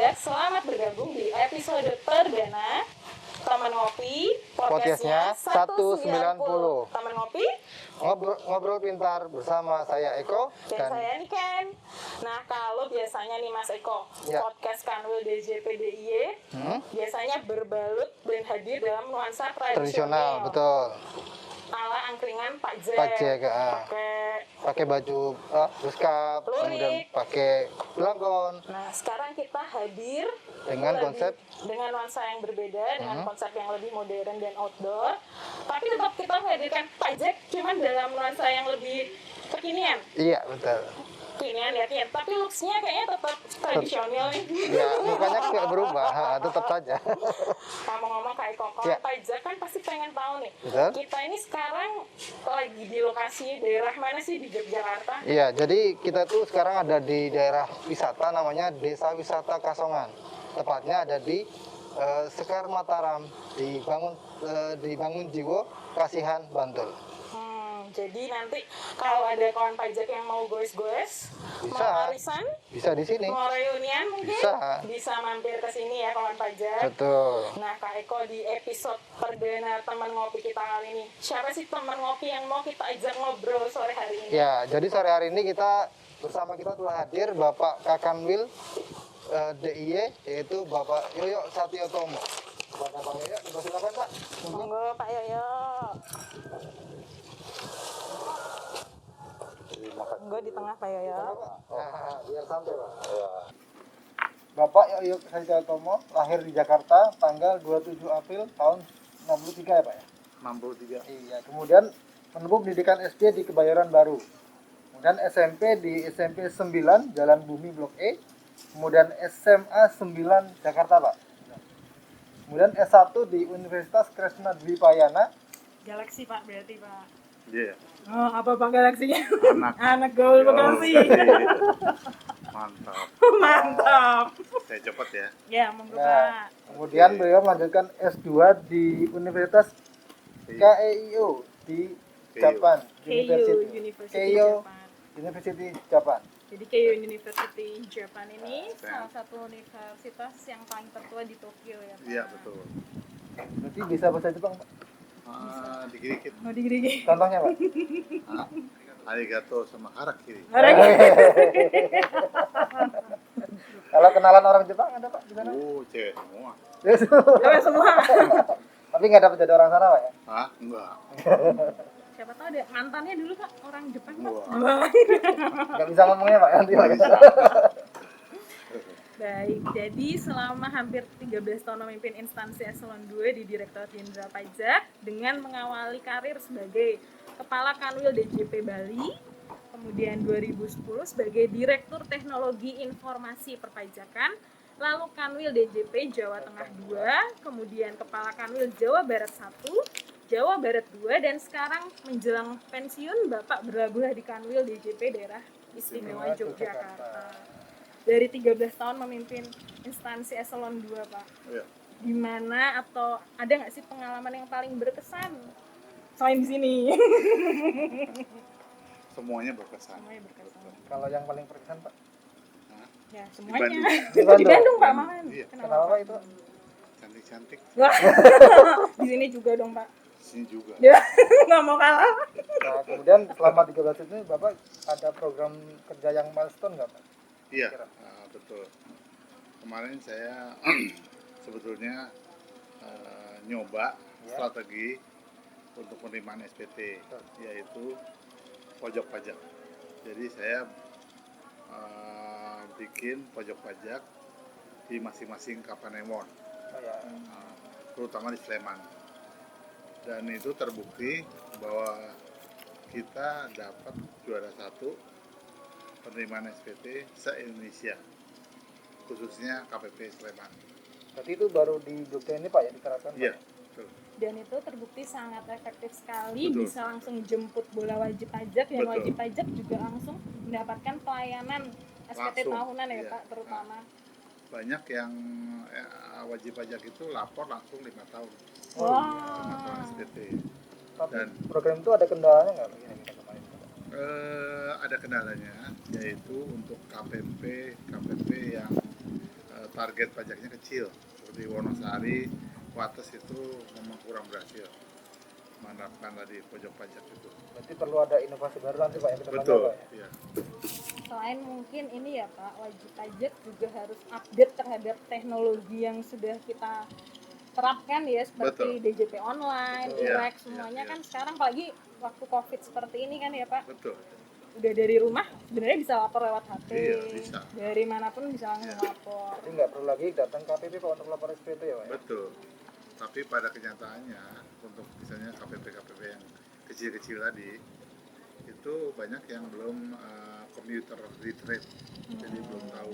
pajak, selamat bergabung di episode perdana Taman Ngopi, podcastnya 190. Taman Ngopi, ngobrol pintar bersama saya Eko dan saya Niken. Nah, kalau biasanya nih Mas Eko, podcast Kanwil DJP DIY biasanya berbalut dan hadir dalam nuansa tradisional. Betul. Ala angkringan Pak Jack, pakai baju beskap, kemudian pakai belangkon. Nah, sekarang kita hadir dengan konsep dengan nuansa yang berbeda, dengan konsep yang lebih modern dan outdoor. Tapi tetap kita menghadirkan Pak Jack, cuman dalam nuansa yang lebih kekinian. Iya, betul. Kekinian ya, tapi looks-nya kayaknya tetap tradisional nih. Ya, mukanya nggak berubah, tetap saja. Ngomong-ngomong Kak Eko, kalau Pak Jack kan pasti pengen tahu nih. Betul. Kita ini sekarang lagi di lokasi daerah mana sih di Yogyakarta? Iya, jadi kita tuh sekarang ada di daerah wisata namanya Desa Wisata Kasongan. Tepatnya ada di Sekar Mataram, di Bangunjiwo, Kasihan, Bantul. Jadi nanti kalau ada kawan pajak yang mau goes-goes, mau arisan, bisa di sini. Mau reunian mungkin, bisa mampir ke sini ya kawan pajak. Betul. Nah Kak Eko, di episode perdana teman ngopi kita kali ini, siapa sih teman ngopi yang mau kita ajak ngobrol sore hari ini? Ya, jadi sore hari ini bersama kita telah hadir Bapak Kakanwil DIY, yaitu Bapak Yoyo Satyotomo. Bapak Yoyo, silakan Pak. Monggo Pak Yoyo. Gue di tengah Pak Yoyo. Biar santai Pak. Bapak Yoyo Satyotomo lahir di Jakarta tanggal 27 April tahun 63 ya Pak ya? 63. Iya, kemudian menempuh pendidikan SD di Kebayoran Baru. Kemudian SMP di SMP 9 Jalan Bumi Blok E. Kemudian SMA 9 Jakarta Pak. Kemudian S1 di Universitas Kresna Dwipayana. Galaksi Pak berarti Pak. Iya. Oh, apa Pak galaksinya? Anak gaul Bekasi. Mantap. Mantap. Saya cepet ya. Ya, monggo Pak. Kemudian beliau melanjutkan S2 di Universitas KEIO di Japan. Keio University Japan. Jadi Keio University Japan ini salah satu universitas yang paling tertua di Tokyo ya Pak. Iya, betul. Berarti bisa bahasa Jepang Pak? Dikit-dikit. Mau dikit-dikit. Contohnya Pak? Arigato sama harakiri. Kalau kenalan orang Jepang ada Pak di sana? Cewek semua. Cewek semua. Tapi nggak dapat jadi orang sana Pak ya? Enggak. Siapa tahu ada mantannya dulu Pak, orang Jepang Pak. Nggak bisa ngomongnya Pak nanti Pak. Baik, jadi selama hampir 13 tahun memimpin instansi Eselon 2 di Direktorat Jenderal Pajak dengan mengawali karir sebagai Kepala Kanwil DJP Bali, kemudian 2010 sebagai Direktur Teknologi Informasi Perpajakan, lalu Kanwil DJP Jawa Tengah 2, kemudian Kepala Kanwil Jawa Barat 1, Jawa Barat 2, dan sekarang menjelang pensiun Bapak berlabuh di Kanwil DJP Daerah Istimewa Yogyakarta. Dari 13 tahun memimpin instansi Eselon 2 Pak. Iya. Gimana atau ada nggak sih pengalaman yang paling berkesan selain di sini? Semuanya berkesan. Kalau yang paling berkesan Pak? Ya semuanya. Di Bandung Pak malah. Iya. Kenapa Pak itu? Cantik-cantik. Di sini juga dong Pak. Di sini juga. Ya nggak mau kalah. Nah, kemudian selama 13 ini Bapak ada program kerja yang milestone nggak Pak? Iya, betul. Kemarin saya sebetulnya nyoba strategi untuk penerimaan SPT, yaitu pojok pajak. Jadi saya bikin pojok pajak di masing-masing Kapanewon, terutama di Sleman. Dan itu terbukti bahwa kita dapat juara 1 penerimaan SPT se-Indonesia, khususnya KPP Sleman. Berarti itu baru di Jogja ini Pak ya diterapkan? Iya, betul. Dan itu terbukti sangat efektif sekali, bisa langsung jemput bola wajib pajak, dan wajib pajak juga langsung mendapatkan pelayanan SPT tahunan ya Pak, terutama. Banyak yang wajib pajak itu lapor langsung 5 tahun. Wah. SPT. Tapi Dan program itu ada kendalanya nggak Pak? ada kendalanya, yaitu untuk KPP yang target pajaknya kecil. Seperti Wonosari, Wates itu memang kurang berhasil menerapkan tadi pojok pajak itu. Berarti perlu ada inovasi baru nanti Pak ya ke depannya Betul, Pak ya. iya. Selain mungkin ini ya Pak, wajib pajak juga harus update terhadap teknologi yang sudah kita terapkan ya, seperti Betul. DJP online, Betul. IREX, Iya, semuanya iya. kan sekarang apalagi waktu COVID seperti ini kan ya Pak, Betul. udah dari rumah sebenarnya bisa lapor lewat HP, Iya, bisa. dari manapun bisa langsung Iya. lapor. Jadi nggak perlu lagi datang ke KPP Pak untuk lapor SPT ya Pak ya. Betul. Tapi pada kenyataannya untuk misalnya KPP yang kecil-kecil tadi itu banyak yang belum computer literate, jadi belum tahu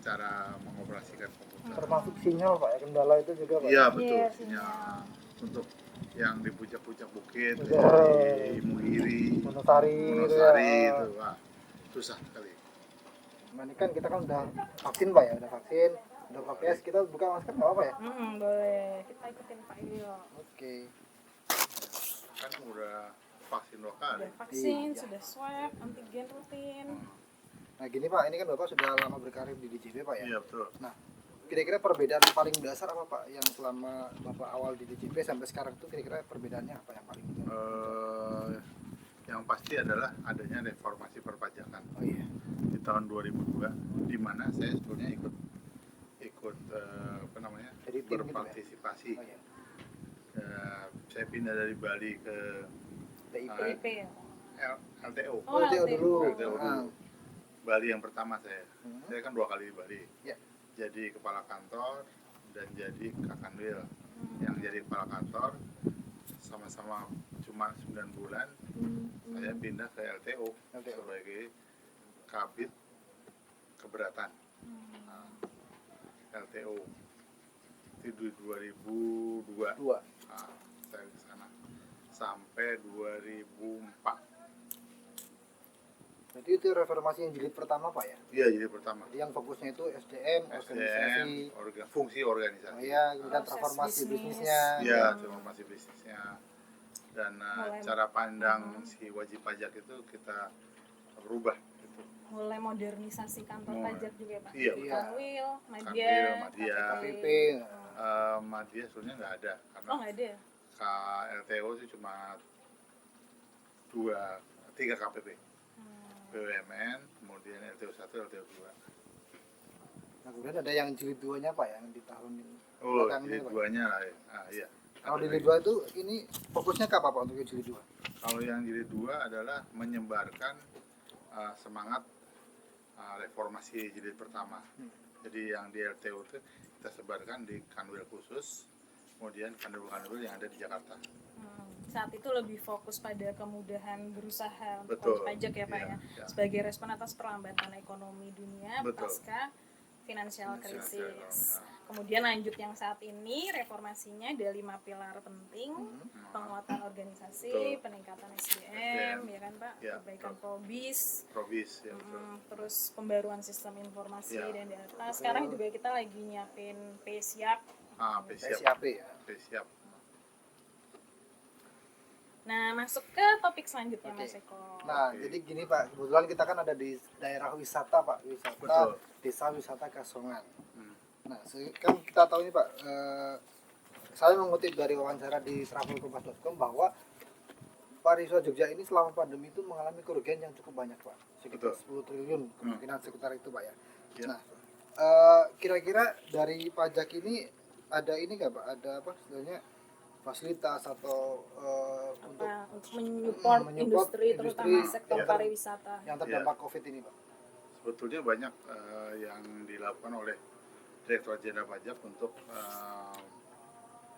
cara mengoperasikan komputer. Termasuk sinyal Pak ya, kendala itu juga Pak. Iya betul. Iya, Sinyal. Untuk yang di puncak-puncak bukit, Iya. di Muhiri, Wonosari Wonosari ya. itu, wah, susah sekali. Nah, ini kan kita kan udah vaksin Pak ya, udah vaksin, udah prokes, kita buka masker nggak apa ya? Boleh, kita ikutin Pak Ilio. Oke. Kan udah vaksin 2 kali. Sudah vaksin, Iya. sudah swab, antigen rutin. Nah gini Pak, ini kan Bapak sudah lama berkarir di DJP Pak ya. Iya betul. Nah, kira-kira perbedaan paling dasar apa Pak yang selama Bapak awal di DJP sampai sekarang itu kira-kira perbedaannya apa yang paling Yang pasti adalah adanya reformasi perpajakan Oh iya. di tahun 2002, di mana saya sebetulnya ikut apa namanya, Jadi tim gitu ya? berpartisipasi. Oh iya. Saya pindah dari Bali ke TIP. PIP ya. LTO. Oh, LTO dulu. LTO dulu. Ah. Bali yang pertama saya. Hmm. Saya kan 2 kali di Bali. Ya. Jadi kepala kantor dan jadi kakanwil. Yang jadi kepala kantor sama-sama cuma 9 bulan, saya pindah ke LTO LTO. sebagai kabid keberatan. Nah, LTO itu di 2002. Dua. Nah, saya ke sana sampai 2004. Berarti itu reformasi yang jilid pertama Pak ya? Iya, jadi pertama. Jadi yang fokusnya itu SDM, organisasi. Fungsi Oh organisasi. iya, kemudian Proses transformasi bisnis. bisnisnya. Iya, transformasi bisnisnya. Dan Mulai- cara pandang si wajib pajak itu kita rubah gitu. Mulai modernisasi kantor Mulai. pajak juga ya Pak. Iya, betul. Kanwil, Madya, Kanwil, Madya. KPP. Madya sebenarnya nggak ada karena Oh nggak ada ya? KLTO itu cuma 3 KPP. BUMN, kemudian LTO 1, LTO 2. Nah, kemudian ada yang jilid 2-nya Pak yang di tahun ini. Oh, Belakangan jilid ini, Pak. 2-nya lah ya. Iya. Kalau di jilid 2 itu ini fokusnya ke apa Pak untuk yang jilid 2? Kalau yang jilid 2 adalah menyebarkan semangat reformasi jilid pertama. Jadi yang di LTO itu kita sebarkan di kanwil khusus, kemudian kanwil-kanwil yang ada di Jakarta. Saat itu lebih fokus pada kemudahan berusaha untuk Betul. wajib pajak ya Pak Iya, ya. iya. Sebagai respon atas perlambatan ekonomi dunia Betul. pasca financial Financial crisis. crisis. Kemudian lanjut yang saat ini reformasinya ada 5 pilar penting, penguatan organisasi, Betul. peningkatan SDM, SDM, ya kan Pak, ya, perbaikan betul. probis, Probis ya betul. terus pembaruan sistem informasi Ya. dan data. Sekarang juga kita lagi nyiapin PSIAP. PSIAP. SIAP ya. PSIAP. Nah, masuk ke topik selanjutnya Oke. Mas Eko. Nah, Oke. jadi gini Pak, kebetulan kita kan ada di daerah wisata Pak, wisata Betul. desa wisata Kasongan. Hmm. Nah, kan kita tahu ini Pak, saya mengutip dari wawancara di travelkompas.com bahwa pariwisata Jogja ini selama pandemi itu mengalami kerugian yang cukup banyak Pak, sekitar Betul. 10 triliun kemungkinan sekitar itu Pak ya. Ya. Nah, kira-kira dari pajak ini ada ini nggak Pak? Ada apa sebenarnya fasilitas atau untuk Untuk menyupport menyupport industri, terutama industri, sektor ya. pariwisata. yang terdampak COVID ini Pak? Sebetulnya banyak yang dilakukan oleh Direktorat Jenderal Pajak untuk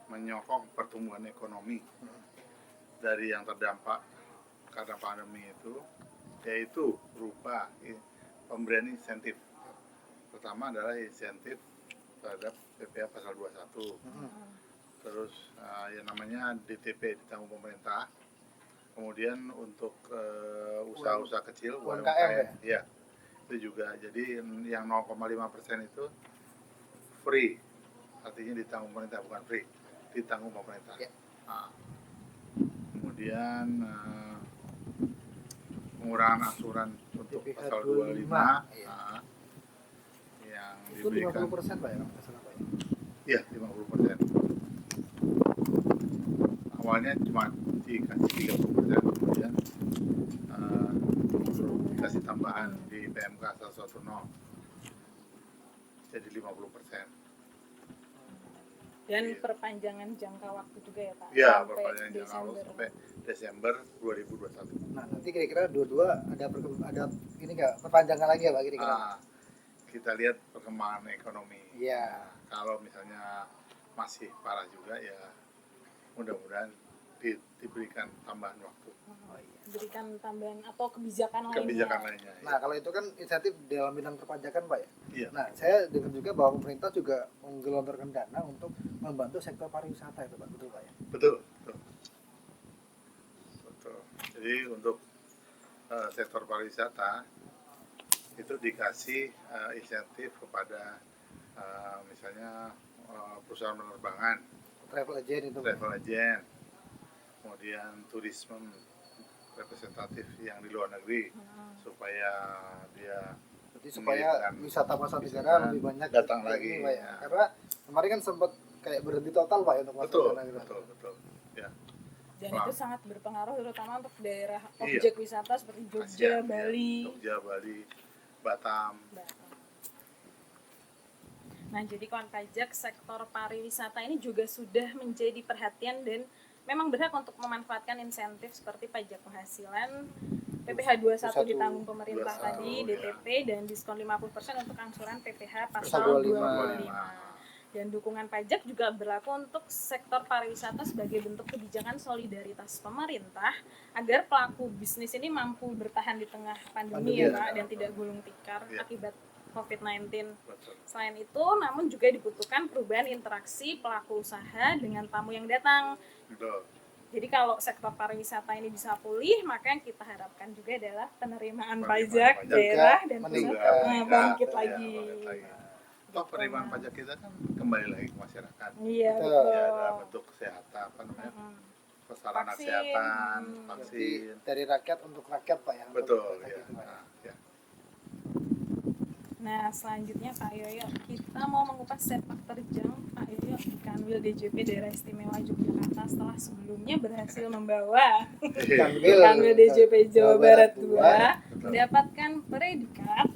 menyokong pertumbuhan ekonomi dari yang terdampak karena pandemi itu, yaitu berupa pemberian insentif. Pertama adalah insentif terhadap PPh pasal 21. Terus yang namanya DTP ditanggung pemerintah. Kemudian untuk usaha-usaha kecil UMKM ya, itu juga. Jadi yang 0,5% itu free, artinya ditanggung pemerintah, bukan free, ditanggung pemerintah. Ya. Nah, kemudian pengurangan asuran untuk PPh pasal 25. 25 Iya. yang Itu 50% Pak ya, kalau nggak salah Pak ya. Iya, 50%. Awalnya cuma dikasih 30%, kemudian eh, dikasih tambahan di PMK 110 jadi 50%. Dan Iya. perpanjangan jangka waktu juga ya Pak, Iya, sampai perpanjangan jangka waktu Desember. sampai Desember 2021. Nah, nanti kira-kira dua-dua ada ini nggak perpanjangan lagi ya Pak kira-kira? Ah, kita lihat perkembangan ekonomi. Iya. Nah, kalau misalnya masih parah juga ya mudah-mudahan diberikan tambahan waktu. Oh, iya. Berikan tambahan atau kebijakan Kebijakan lainnya. lainnya. Nah, kalau itu kan insentif dalam bidang perpajakan Pak ya. Iya. Nah, saya dengar juga bahwa pemerintah juga menggelontorkan dana untuk membantu sektor pariwisata itu Pak, betul Pak ya? Betul, betul. Betul. Jadi untuk sektor pariwisata itu dikasih insentif kepada misalnya perusahaan penerbangan, Travel agent itu Pak. travel agent, kemudian turisme representatif yang di luar negeri supaya dia Jadi supaya mengirimkan wisata mancanegara wisatawan lebih banyak datang ke lagi, ini, Pak ya. ya. Karena kemarin kan sempat kayak berhenti total Pak ya untuk masuk Betul, ke negara. betul. Ya. Dan Wah. itu sangat berpengaruh terutama untuk daerah Iya. objek wisata seperti Jogja, Asia, ya. Bali. Jogja, Bali, Batam. Nah, jadi kawan pajak sektor pariwisata ini juga sudah menjadi perhatian dan memang berhak untuk memanfaatkan insentif seperti pajak penghasilan, PPh 21 ditanggung pemerintah 21, tadi, ya. DTP, dan diskon 50% untuk angsuran PPh Pasal pasal 25. 25. Dan dukungan pajak juga berlaku untuk sektor pariwisata sebagai bentuk kebijakan solidaritas pemerintah agar pelaku bisnis ini mampu bertahan di tengah pandemi ya Pandemi, Pak, ya. dan tidak gulung tikar Ya. akibat COVID-19. Betul. Selain itu, namun juga dibutuhkan perubahan interaksi pelaku usaha dengan tamu yang datang. Betul. Jadi kalau sektor pariwisata ini bisa pulih, maka yang kita harapkan juga adalah penerimaan Penerimaan pajak pajak daerah dan meningkat. pusat Meningkat. bangkit Ya, lagi. bangkit lagi. Toh penerimaan pajak kita kan kembali lagi ke masyarakat. Iya, Betul. betul. Ya, dalam bentuk kesehatan, apa namanya? Sarana Vaksin. kesehatan, Hmm. Jadi vaksin. dari rakyat untuk rakyat Pak ya. untuk Betul, rakyat ya. itu, Pak ya. Nah, ya. Nah, selanjutnya Pak Yoyo, kita mau mengupas sepak terjang Pak Yoyo di Kanwil DJP Daerah Istimewa Yogyakarta setelah sebelumnya berhasil membawa Kanwil DJP Jawa Barat 2 mendapatkan predikat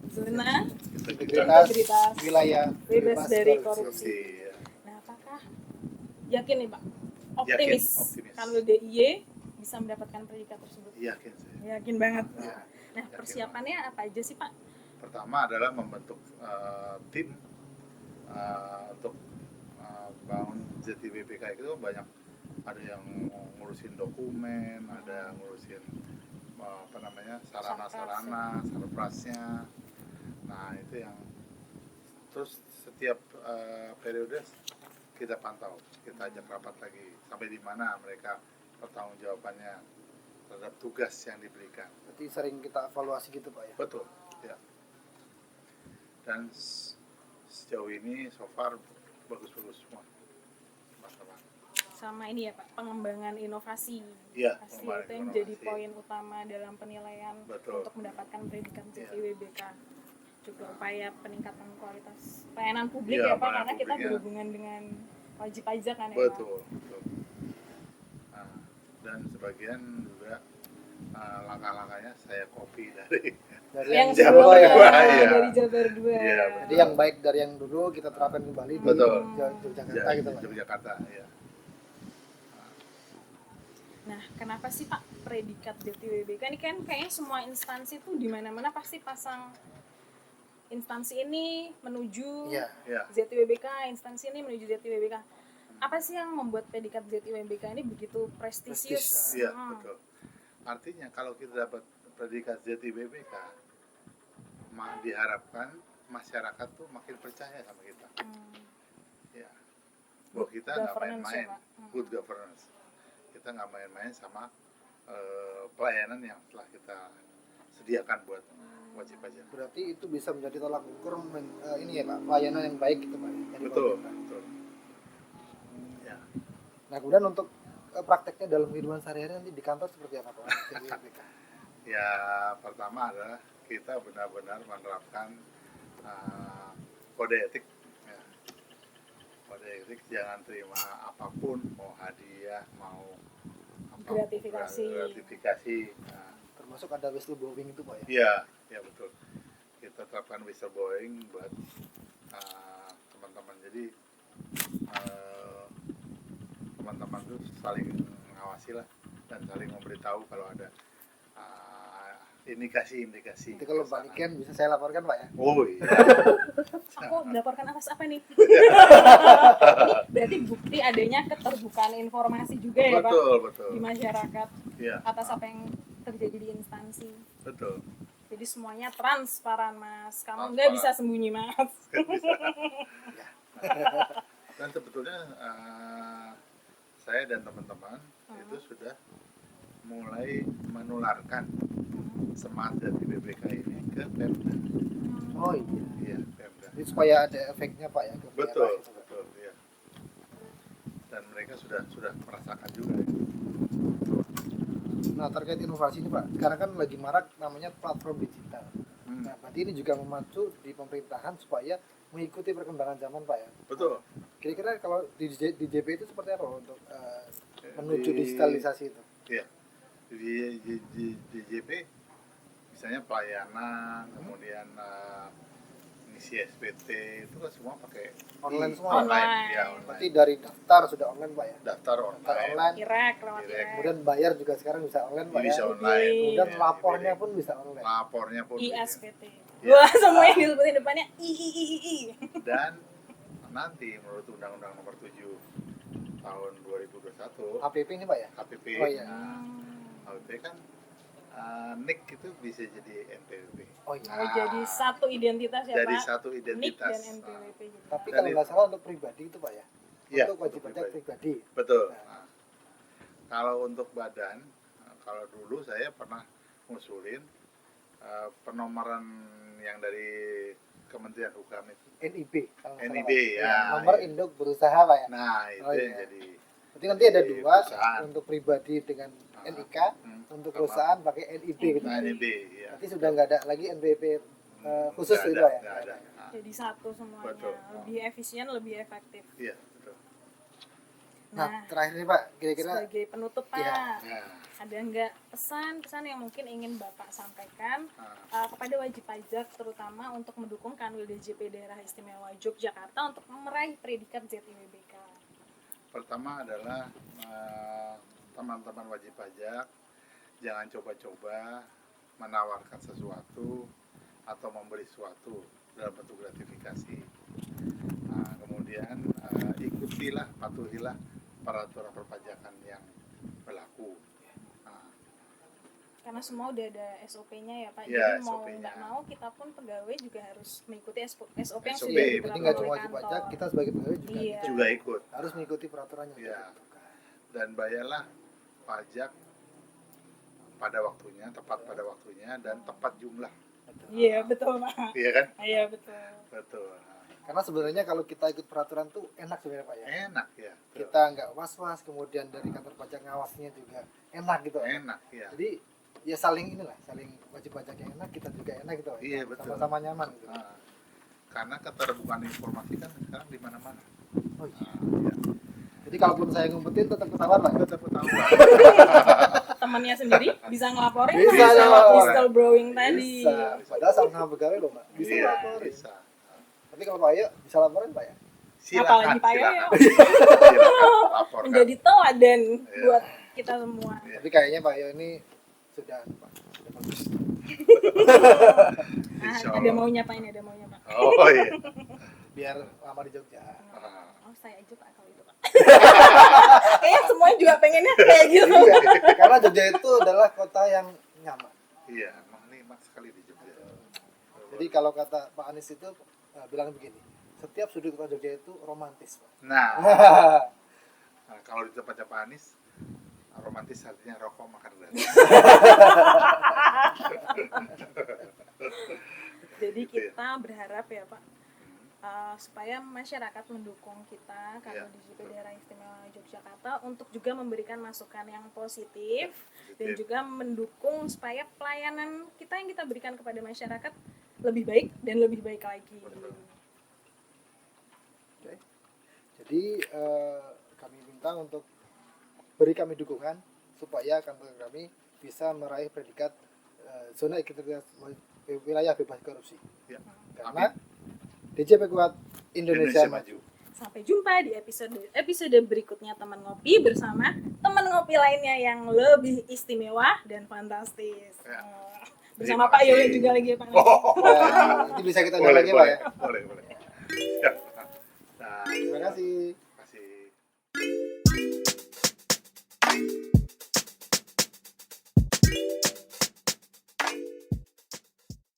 zona Integritas wilayah bebas dari korupsi. Korupsi, ya. Nah, apakah yakin nih Pak, optimis optimis. Kanwil DIY bisa mendapatkan predikat tersebut? Yakin saya. Yakin banget. Ya, Nah, yakin persiapannya apa aja sih Pak? Pertama adalah membentuk tim untuk bangun ZTBPK itu banyak, ada yang ngurusin dokumen, ada yang ngurusin apa namanya sarana-sarana, sarprasnya. Nah itu yang terus setiap periode kita pantau, kita ajak rapat lagi sampai di mana mereka pertanggungjawabannya terhadap tugas yang diberikan. Berarti sering kita evaluasi gitu Pak ya. Betul, ya. Dan sejauh ini so far bagus-bagus semua teman-teman. Sama ini ya Pak, pengembangan inovasi. Iya, Pasti pengembangan itu yang inovasi. jadi poin utama dalam penilaian Betul. untuk mendapatkan predikat Iya. ZTWBK. Juga upaya peningkatan kualitas pelayanan publik Iya, ya Pak, pelayanan karena kita publiknya. berhubungan dengan wajib pajak kan ya Pak. Betul. Nah, dan sebagian juga langkah-langkahnya saya copy dari Yang Jabar sebelumnya dua, iya. dari Jabar 2. Iya, Jadi yang baik dari yang dulu kita terapkan kembali di Betul. Yogyakarta gitu Pak. Yogyakarta, ya. Nah, kenapa sih Pak predikat ZTWBK ini kan kayaknya semua instansi tuh di mana-mana pasti pasang instansi ini menuju Iya. Ya. ZTWBK, instansi ini menuju ZTWBK. Apa sih yang membuat predikat ZTWBK ini begitu prestisius? Iya, betul. Artinya kalau kita dapat predikat ZTBPK, diharapkan masyarakat tuh makin percaya sama kita. Ya. Bahwa kita nggak Governance ya, main-main, Pak. good governance. Kita nggak main-main sama pelayanan yang telah kita sediakan buat wajib pajak. Berarti itu bisa menjadi tolak ukur ini ya Pak, pelayanan yang baik gitu Pak. Dari Betul, pemerintah. betul. Ya. Nah kemudian untuk prakteknya dalam kehidupan sehari-hari nanti di kantor seperti apa Pak? ZTWBK? Ya, pertama adalah kita benar-benar menerapkan kode etik. Ya. Kode etik jangan terima apapun, mau hadiah, mau gratifikasi. Nah, Termasuk ada whistleblowing itu Pak ya. iya, ya betul. Kita terapkan whistleblowing buat teman-teman. Jadi teman-teman tuh saling mengawasi lah dan saling memberitahu kalau ada indikasi. Itu kalau Pak Niken bisa saya laporkan Pak ya. Oh iya. Aku melaporkan atas apa nih? Ini berarti bukti adanya keterbukaan informasi juga ya Pak Betul. di masyarakat Iya. atas apa yang terjadi di instansi. Betul. Jadi semuanya transparan Mas. Kamu Transparan. nggak bisa sembunyi Mas. Dan sebetulnya saya dan teman-teman itu sudah mulai menularkan semangat dari BBK ini ke Pemda. Oh iya. Iya, Pemda. Jadi supaya ada efeknya Pak ya. Ke daerah Betul, itu, Pak. betul, ya. Dan mereka sudah merasakan juga. Ya. Nah terkait inovasi ini Pak, sekarang kan lagi marak namanya platform digital. Nah berarti ini juga memacu di pemerintahan supaya mengikuti perkembangan zaman Pak ya. Betul. Kira-kira kalau di JP itu seperti apa untuk menuju Di- digitalisasi itu? Iya. Di JP misalnya pelayanan, kemudian ngisi SPT itu kan semua pakai Online semua. Online. Ya, Berarti online. dari daftar sudah online Pak ya. Daftar Daftar online. online. Direct lewat Direct. direct. Kemudian bayar juga sekarang bisa online Pak ya. Bisa online. Kemudian Ya, lapornya di- pun bisa online. lapornya pun ISPT. Iya. Wah, semua yang disebutin depannya I. Dan nanti menurut Undang-Undang Nomor 7 tahun 2021 HPP ini Pak ya. HPP, Oh iya. HPP kan NIK itu bisa jadi NPWP. Oh iya. Oh, jadi satu identitas ya Jadi Pak. satu NIK identitas. dan NPWP gitu. Tapi Dan kalau itu- nggak salah untuk pribadi itu Pak ya. Iya, Untuk wajib untuk pajak pribadi. Betul. Nah. Nah, kalau untuk badan, kalau dulu saya pernah ngusulin penomoran yang dari Kementerian Hukum itu. NIB. Kalau nggak NIB, salah, Pak. ya, Nomor iya. induk berusaha Pak ya. Nah, itu Oh, yang iya. jadi Berarti nanti ada di dua perusahaan. untuk pribadi dengan Ah, NIK, sama untuk perusahaan pakai NIB gitu. Nah, NIB, ya. Berarti sudah nggak ada lagi NPWP khusus Nggak gitu ada, Pak ya. nggak ada. Nah, Jadi satu semuanya. Betul. Lebih efisien, lebih efektif. iya, betul. Nah, Nah, terakhir nih Pak, kira-kira sebagai penutup Pak, Iya. Nah, ada nggak pesan-pesan yang mungkin ingin Bapak sampaikan nah, kepada wajib pajak terutama untuk mendukung Kanwil DJP Daerah Istimewa Yogyakarta untuk meraih predikat ZIWBK? pertama adalah teman-teman wajib pajak jangan coba-coba menawarkan sesuatu atau memberi sesuatu dalam bentuk gratifikasi. Nah, kemudian ikutilah, patuhilah peraturan perpajakan yang berlaku. Nah, Karena semua udah ada SOP-nya ya Pak. Iya, Jadi mau SOP-nya. nggak mau kita pun pegawai juga harus mengikuti SOP yang SOP, sudah jadi ditetapkan nggak cuma oleh wajib kantor. pajak, kita sebagai pegawai juga Iya. juga ikut. harus mengikuti peraturannya. Iya. Dan bayarlah pajak pada waktunya, tepat pada waktunya, dan tepat jumlah. Iya betul Pak. Iya kan? Iya betul. Betul. Karena sebenarnya kalau kita ikut peraturan tuh enak sebenarnya Pak ya. Enak ya. Betul. Kita nggak was-was, kemudian dari kantor pajak ngawasnya juga enak gitu. Enak ya. Jadi ya saling inilah, saling wajib pajak yang enak, kita juga enak gitu. Pak. Iya, betul. Sama-sama nyaman gitu. Nah, karena keterbukaan informasi kan sekarang di mana-mana. Oh iya. Iya. Jadi kalaupun saya ngumpetin tetap ketahuan Pak. Tetap ketahuan. Temannya sendiri bisa ngelaporin Bisa Pak, sama ngelaporin. whistleblowing tadi. Bisa. Padahal sama-sama pegawai loh Pak. Bisa Iya, laporin. bisa. Tapi kalau Pak Ayo bisa laporin Pak ya. Silakan, Apalagi Pak Yoyo. Silakan, laporkan. Menjadi teladan Iya. buat kita semua. Iya. Tapi kayaknya Pak Ayo ini sudah Pak. Sudah bagus. Nah, Insya ada Allah. maunya Pak ini, ada maunya Pak. Oh iya. Biar lama di Jogja. Oh, saya aja Pak kalau itu Pak. Kayaknya semuanya juga pengennya kayak gitu. Iya, karena Jogja itu adalah kota yang nyaman. Iya, emang nikmat sekali di Jogja. Jadi kalau kata Pak Anies itu bilang begini, setiap sudut kota Jogja itu romantis Pak. Nah, kalau di tempatnya Pak Anies, romantis artinya rokok makan gratis. Jadi Gitu ya. kita berharap ya Pak, supaya masyarakat mendukung kita karena Iya, di JP Daerah Istimewa Yogyakarta untuk juga memberikan masukan yang positif dan Positif. juga mendukung supaya pelayanan kita yang kita berikan kepada masyarakat lebih baik dan lebih baik lagi. Betul. Oke. Jadi kami minta untuk beri kami dukungan supaya kantor kami bisa meraih predikat zona integritas wilayah bebas korupsi. Ya. Karena DJP Kuat Indonesia Maju. Sampai jumpa di episode berikutnya teman ngopi bersama teman ngopi lainnya yang lebih istimewa dan fantastis. Ya. Bersama Terima Pak kasih. Yole juga lagi ya Pak. Nanti bisa kita undang lagi Pak ya. boleh. Ya. Nah. Terima kasih.